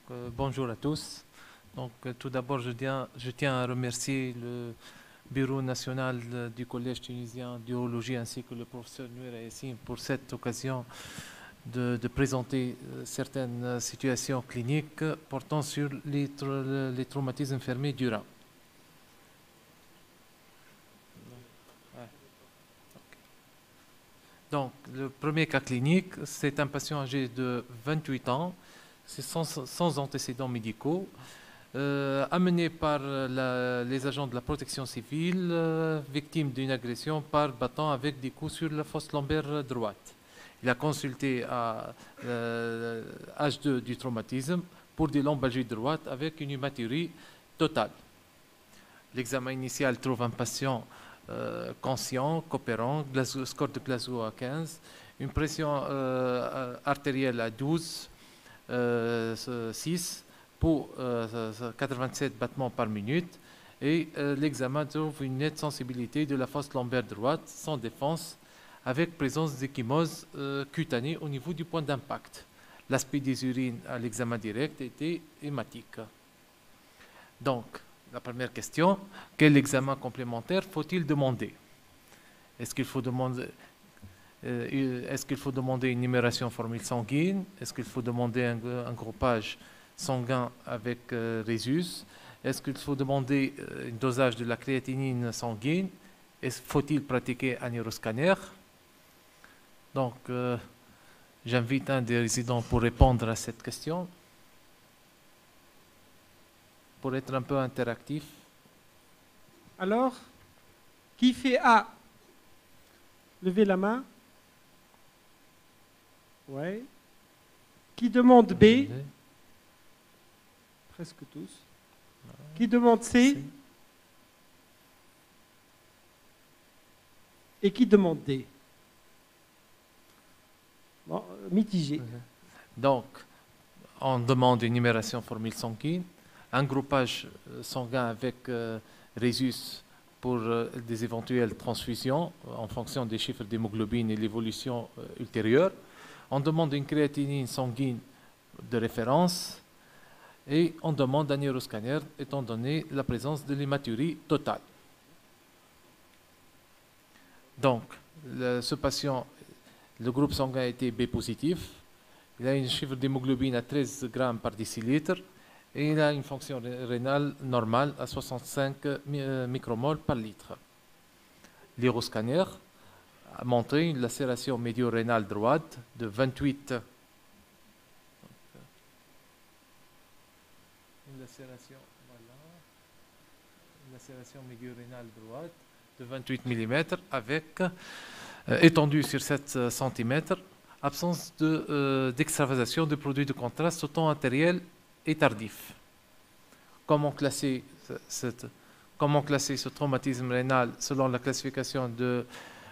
Bonjour à tous. Tout d'abord, je tiens à remercier le Bureau national du Collège tunisien d'urologie ainsi que le professeur Nouira Yassine pour cette occasion de présenter certaines situations cliniques portant sur les traumatismes fermés durables. Donc, le premier cas clinique, c'est un patient âgé de 28 ans, c'est sans antécédents médicaux, amené par les agents de la protection civile, victime d'une agression par bâton avec des coups sur la fosse lombaire droite. Il a consulté à H2 du traumatisme pour des lombalgies droites avec une hématurie totale. L'examen initial trouve un patient conscient, coopérant, score de Glasgow à 15, une pression artérielle à 12, 6 pour 87 battements par minute, et l'examen trouve une nette sensibilité de la fosse lombaire droite sans défense avec présence d'échymose cutanée au niveau du point d'impact. L'aspect des urines à l'examen direct était hématique. Donc, la première question, quel examen complémentaire faut-il demander? Est-ce qu'il faut demander une numération formule sanguine? Est-ce qu'il faut demander un groupage sanguin avec Rhésus? Est-ce qu'il faut demander un dosage de la créatinine sanguine? Faut-il pratiquer un neuroscanner? Donc, j'invite un des résidents pour répondre à cette question. Pour être un peu interactif. Alors, qui fait A? Levez la main. Ouais. Qui demande B? Presque tous. Qui demande C? Et qui demande D? Bon, mitigé. Donc, on demande une numération formule sanguine, un groupage sanguin avec Rhésus pour des éventuelles transfusions en fonction des chiffres d'hémoglobine et l'évolution ultérieure. On demande une créatinine sanguine de référence et on demande un neuroscanner étant donné la présence de l'hématurie totale. Donc, ce patient, le groupe sanguin a été B positif. Il a un chiffre d'hémoglobine à 13 grammes par décilitre et il a une fonction rénale normale à 65 micromoles par litre. L'uroscanner a montré une lacération médio-rénale droite de 28. Une lacération médio-rénale droite de 28 mm avec étendue sur 7 cm, absence d'extravasation de produits de contraste au temps artériel et tardif. Comment classer ce traumatisme rénal selon la classification de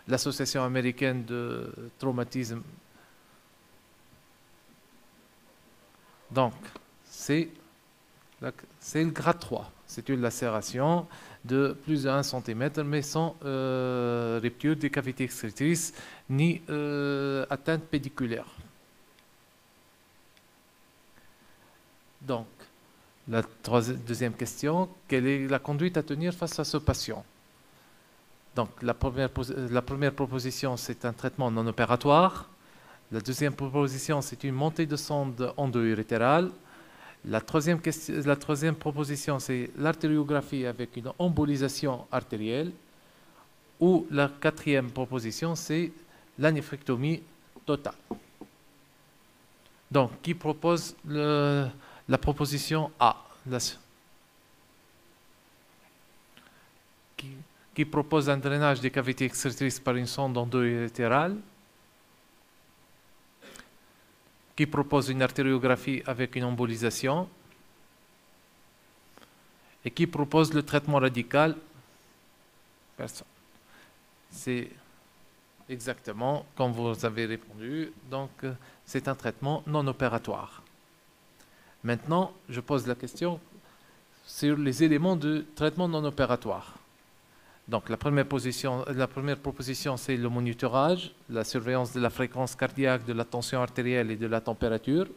l'Association américaine de traumatisme? Donc, c'est le grade 3. C'est une lacération de plus de 1 cm, mais sans rupture des cavités excrétrices ni atteinte pédiculaire. Donc, la deuxième question, quelle est la conduite à tenir face à ce patient? Donc, la première proposition, c'est un traitement non opératoire. La deuxième proposition, c'est une montée de sonde endo-urétérale. La troisième proposition, c'est l'artériographie avec une embolisation artérielle. Ou la quatrième proposition, c'est la néphrectomie totale. Donc, qui propose la proposition A? Qui propose un drainage des cavités excrétrices par une sonde endo-urétérale? Qui propose une artériographie avec une embolisation? Et qui propose le traitement radical? Personne. C'est exactement comme vous avez répondu. Donc, c'est un traitement non opératoire. Maintenant, je pose la question sur les éléments de traitement non opératoire. Donc, la première proposition, c'est le monitorage, la surveillance de la fréquence cardiaque, de la tension artérielle et de la température.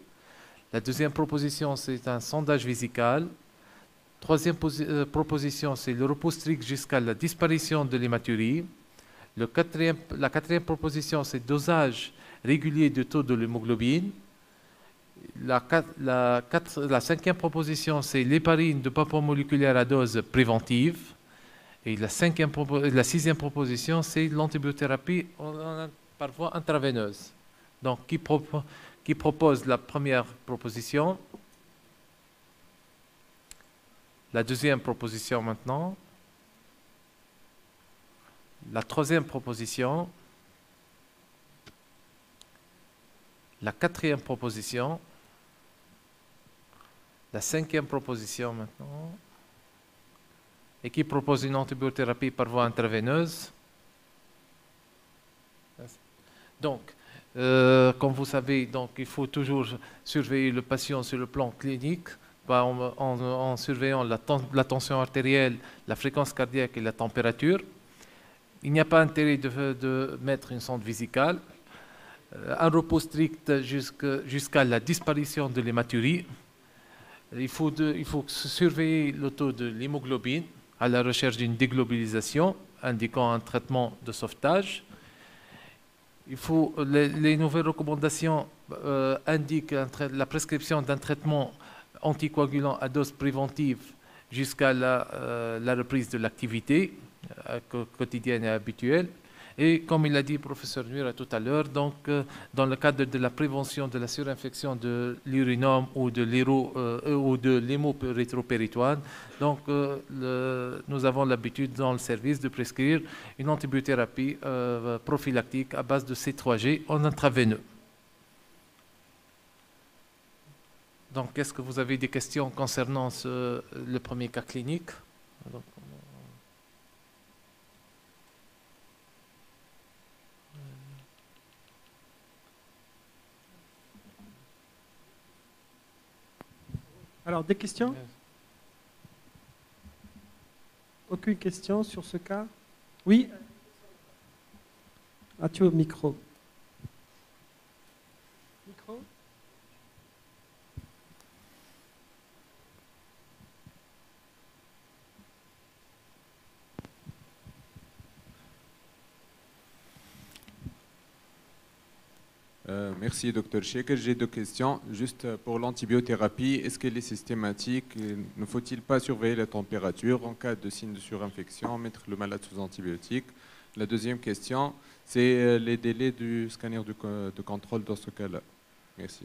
La deuxième proposition, c'est un sondage vésical. Troisième proposition, c'est le repos strict jusqu'à la disparition de l'hématurie. La quatrième proposition, c'est dosage régulier du taux de l'hémoglobine. La cinquième proposition, c'est l'héparine de papomoléculaire à dose préventive. Et la sixième proposition, c'est l'antibiothérapie par voie intraveineuse. Donc, qui propose la première proposition? La deuxième proposition maintenant. La troisième proposition. La quatrième proposition. La cinquième proposition maintenant. Et qui propose une antibiothérapie par voie intraveineuse. Donc, comme vous savez, donc, il faut toujours surveiller le patient sur le plan clinique en surveillant la tension artérielle, la fréquence cardiaque et la température. Il n'y a pas intérêt de mettre une sonde vésicale. Un repos strict jusqu'à la disparition de l'hématurie. Il faut surveiller le taux de l'hémoglobine à la recherche d'une déglobulisation, indiquant un traitement de sauvetage. Les nouvelles recommandations indiquent la prescription d'un traitement anticoagulant à dose préventive jusqu'à la reprise de l'activité quotidienne et habituelle. Et comme il a dit le professeur Nuira tout à l'heure, donc dans le cadre de la prévention de la surinfection de l'urinome ou de l'hémorétropéritoine, donc nous avons l'habitude dans le service de prescrire une antibiothérapie prophylactique à base de C3G en intraveineux. Donc, est-ce que vous avez des questions concernant le premier cas clinique? Donc, alors, des questions? Aucune question sur ce cas? Oui? As-tu au micro? Micro? Merci, Dr Sheker. J'ai deux questions. Juste pour l'antibiothérapie, est-ce qu'elle est systématique? Ne faut-il pas surveiller la température en cas de signe de surinfection, mettre le malade sous antibiotiques? La deuxième question, c'est les délais du scanner de contrôle dans ce cas-là. Merci.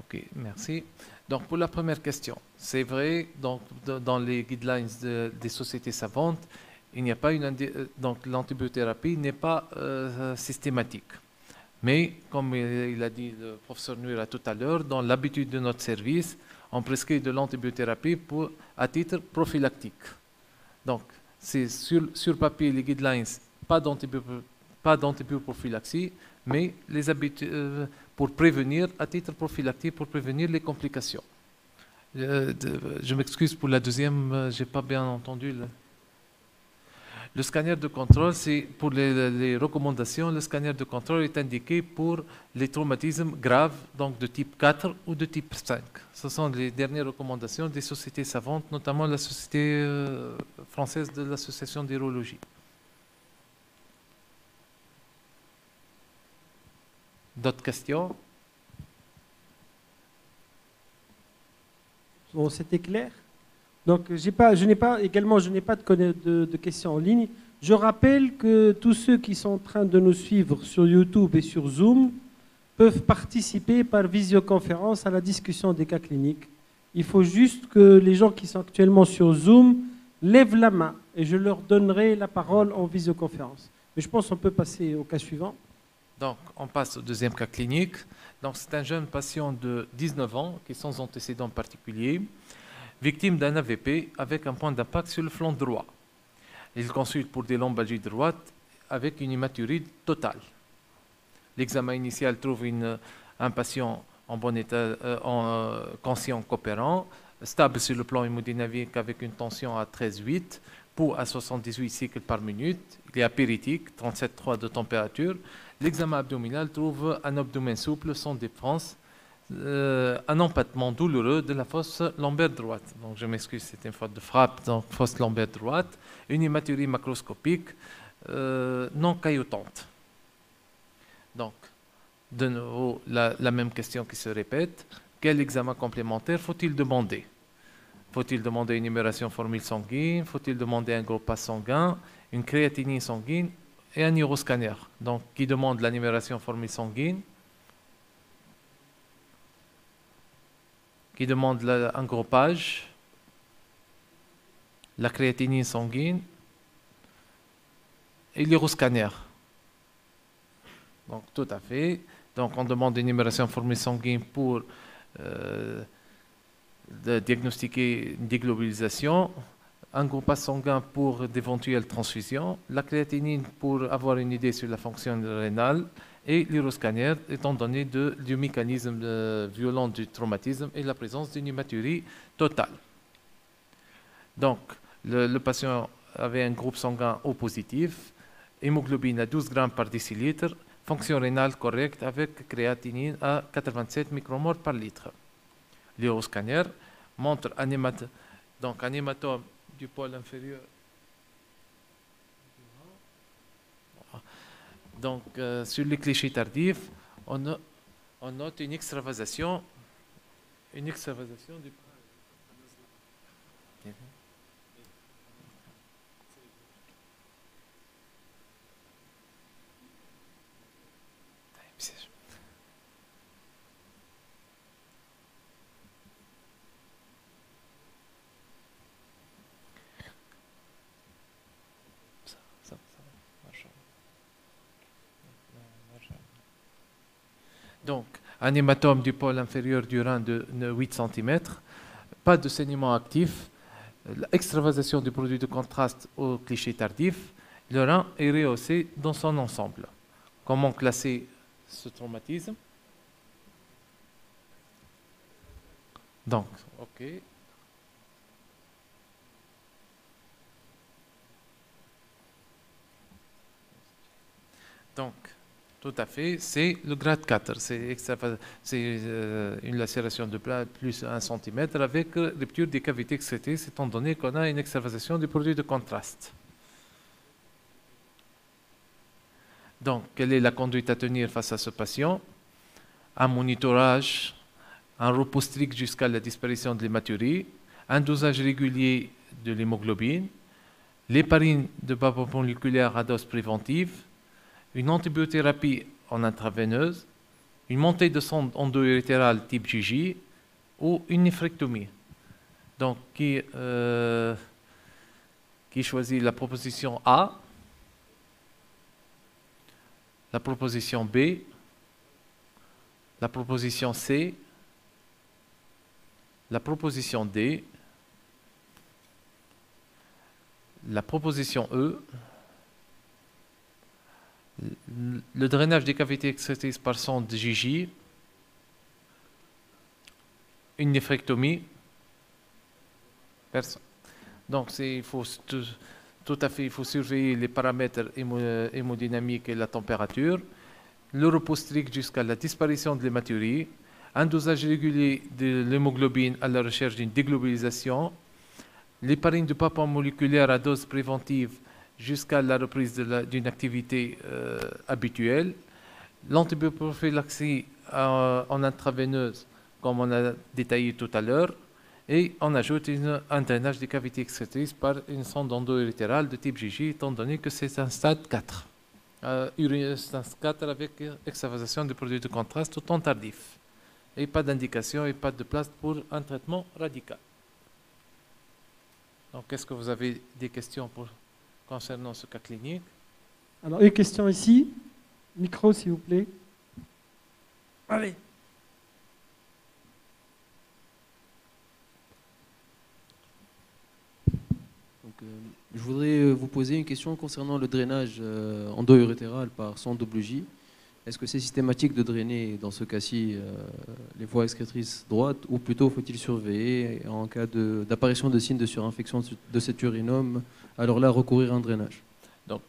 Ok, merci. Donc pour la première question, c'est vrai, donc, dans les guidelines des sociétés savantes, il n'y a pas donc l'antibiothérapie n'est pas systématique. Mais, comme il a dit le professeur Nuira tout à l'heure, dans l'habitude de notre service, on prescrit de l'antibiothérapie à titre prophylactique. Donc, c'est sur papier, les guidelines, pas d'antibioprophylaxie, mais pour prévenir, à titre prophylactique, pour prévenir les complications. Je m'excuse pour la deuxième, je n'ai pas bien entendu. Le scanner de contrôle, c'est pour les recommandations, le scanner de contrôle est indiqué pour les traumatismes graves, donc de type 4 ou de type 5. Ce sont les dernières recommandations des sociétés savantes, notamment la Société française de l'association d'urologie. D'autres questions? Bon, c'était clair. Donc, je n'ai pas de questions en ligne. Je rappelle que tous ceux qui sont en train de nous suivre sur YouTube et sur Zoom peuvent participer par visioconférence à la discussion des cas cliniques. Il faut juste que les gens qui sont actuellement sur Zoom lèvent la main et je leur donnerai la parole en visioconférence. Mais je pense qu'on peut passer au cas suivant. Donc, on passe au deuxième cas clinique. Donc, c'est un jeune patient de 19 ans qui est sans antécédent particulier, victime d'un AVP avec un point d'impact sur le flanc droit. Il consulte pour des lombalgies droites avec une hématurie totale. L'examen initial trouve un patient en bon état, conscient, coopérant, stable sur le plan hémodynamique avec une tension à 13,8, pouls à 78 cycles par minute, il est apéritique, 37,3 de température. L'examen abdominal trouve un abdomen souple, sans défense, un empattement douloureux de la fosse lombaire droite. Donc je m'excuse, c'est une faute de frappe, donc fosse lombaire droite, une hématurie macroscopique non cailloutante. Donc, de nouveau, la même question qui se répète. Quel examen complémentaire faut-il demander? Faut-il demander une numération formule sanguine? Faut-il demander un gros pas sanguin, une créatinine sanguine et un neuroscanner? Donc, qui demande la numération formule sanguine? Qui demande un groupage? La créatinine sanguine et l'euroscanner. Donc, tout à fait. Donc, on demande une numération formule sanguine pour diagnostiquer une déglobalisation, un groupage sanguin pour d'éventuelles transfusions, la créatinine pour avoir une idée sur la fonction rénale et l'euroscanner étant donné du mécanisme violent du traumatisme et la présence d'une hématurie totale. Donc, le patient avait un groupe sanguin O positif, hémoglobine à 12 grammes par décilitre, fonction rénale correcte avec créatinine à 87 micromoles par litre. L'euroscanner montre un hématome du pôle inférieur. Donc, sur les clichés tardifs, on note une extravasation du... Donc, un hématome du pôle inférieur du rein de 8 cm, pas de saignement actif, extravasation du produit de contraste au cliché tardif, le rein est rehaussé dans son ensemble. Comment classer ce traumatisme? Donc, OK. Donc, tout à fait, c'est le grade 4. C'est une lacération de plus 1 cm avec rupture des cavités excrétées, étant donné qu'on a une extravasation du produit de contraste. Donc, quelle est la conduite à tenir face à ce patient? Un monitorage, un repos strict jusqu'à la disparition de l'hématurie, un dosage régulier de l'hémoglobine, l'héparine de bas moléculaire à dose préventive, une antibiothérapie en intraveineuse, une montée de sonde endo-urétérale type JJ ou une néphrectomie. Donc, qui choisit la proposition A, la proposition B, la proposition C, la proposition D, la proposition E, le drainage des cavités excrétées par sonde JJ, une néphrectomie. Personne. Donc, il faut il faut surveiller les paramètres hémodynamiques et la température, le repos strict jusqu'à la disparition de l'hématurie, un dosage régulier de l'hémoglobine à la recherche d'une déglobalisation, l'héparine de papa moléculaire à dose préventive jusqu'à la reprise d'une activité habituelle, l'antibioprophylaxie en intraveineuse, comme on a détaillé tout à l'heure, et on ajoute un drainage des cavités excrétrices par une sonde endo-urétérale de type JJ, étant donné que c'est un stade 4. Stade 4 avec extravasation du produit de contraste au temps tardif. Et pas d'indication et pas de place pour un traitement radical. Donc, est-ce que vous avez des questions concernant ce cas clinique? Alors, une question ici. Micro, s'il vous plaît. Allez. Je voudrais vous poser une question concernant le drainage endo-urétéral par sonde WJ. Est-ce que c'est systématique de drainer, dans ce cas-ci, les voies excrétrices droites, ou plutôt faut-il surveiller en cas d'apparition de signes de surinfection de cet urinome, alors là, recourir à un drainage? Donc,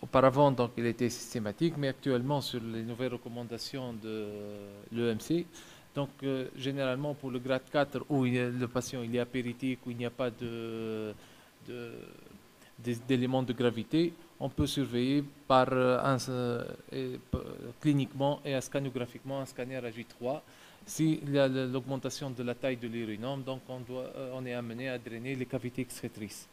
auparavant, donc, il était systématique, mais actuellement, sur les nouvelles recommandations de l'EMC, Donc, généralement, pour le grade 4, où le patient il est apéritique, où il n'y a pas d'éléments de gravité, on peut surveiller cliniquement et scanographiquement un scanner à J3. Si l'augmentation de la taille de l'urinome, donc on est amené à drainer les cavités excrétrices.